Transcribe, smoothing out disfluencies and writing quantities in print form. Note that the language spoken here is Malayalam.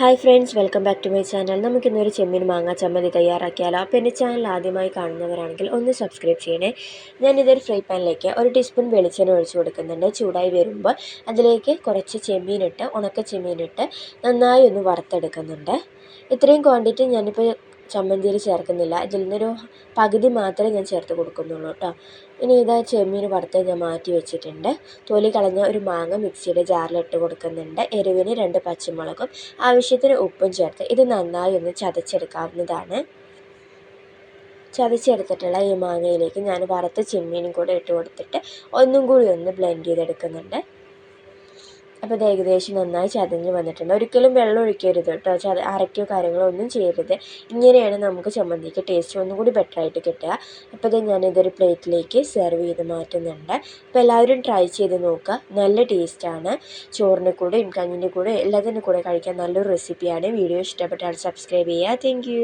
Hi friends, welcome back to my channel. നമുക്കിന്നൊരു ചെമ്മീൻ മാങ്ങ ചമ്മന്തി തയ്യാറാക്കിയാലോ. അപ്പോൾ എൻ്റെ ചാനൽ ആദ്യമായി കാണുന്നവരാണെങ്കിൽ ഒന്ന് സബ്സ്ക്രൈബ് ചെയ്യണേ. ഞാനിതൊരു ഫ്രൈ പാനിലേക്ക് 1 ടീസ്പൂൺ വെളിച്ചെണ്ണ ഒഴിച്ചു കൊടുക്കുന്നുണ്ട്. ചൂടായി വരുമ്പോൾ അതിലേക്ക് കുറച്ച് ചെമ്മീനിട്ട്, ഉണക്ക ചെമ്മീനിട്ട് നന്നായി ഒന്ന് വറുത്തെടുക്കുന്നുണ്ട്. ഇത്രയും ക്വാണ്ടിറ്റി ഞാനിപ്പോൾ ചമ്മന്തിയിൽ ചേർക്കുന്നില്ല. ഇതിൽ നിന്നൊരു പകുതി മാത്രമേ ഞാൻ ചേർത്ത് കൊടുക്കുന്നുള്ളൂ കേട്ടോ. ഇനി ഇതാ ചെമ്മീൻ വറുത്ത് ഞാൻ മാറ്റി വെച്ചിട്ടുണ്ട്. തൊലി കളഞ്ഞ ഒരു മാങ്ങ മിക്സിയുടെ ജാറിലിട്ട് കൊടുക്കുന്നുണ്ട്. എരിവിന് 2 പച്ചമുളകും ആവശ്യത്തിന് ഉപ്പും ചേർത്ത് ഇത് നന്നായി ഒന്ന് ചതച്ചെടുക്കാവുന്നതാണ്. ചതച്ചെടുത്തിട്ടുള്ള ഈ മാങ്ങയിലേക്ക് ഞാൻ വറുത്ത ചെമ്മീനും കൂടെ ഇട്ട് കൊടുത്തിട്ട് ഒന്നും കൂടി ഒന്ന് ബ്ലെൻഡ് ചെയ്തെടുക്കുന്നുണ്ട്. അപ്പോൾ ഇത് ഏകദേശം നന്നായി ചതഞ്ഞ് വന്നിട്ടുണ്ട്. ഒരിക്കലും വെള്ളം ഒഴിക്കരുത് കേട്ടോ. അരയ്ക്കോ കാര്യങ്ങളോ ഒന്നും ചെയ്യരുത്. ഇങ്ങനെയാണ് നമുക്ക് ചമ്മന്തിക്ക് ടേസ്റ്റ് ഒന്നും കൂടി ബെറ്ററായിട്ട് കിട്ടുക. അപ്പോൾ ഇത് ഞാനിതൊരു പ്ലേറ്റിലേക്ക് സെർവ് ചെയ്ത് മാറ്റുന്നുണ്ട്. അപ്പോൾ എല്ലാവരും ട്രൈ ചെയ്ത് നോക്കുക. നല്ല ടേസ്റ്റാണ്. ചോറിൻ്റെ കൂടെയും കഞ്ഞിൻ്റെ കൂടെ എല്ലാത്തിൻ്റെ കൂടെ കഴിക്കാൻ നല്ലൊരു റെസിപ്പിയാണ്. വീഡിയോ ഇഷ്ടപ്പെട്ടാൽ സബ്സ്ക്രൈബ് ചെയ്യുക. Thank you.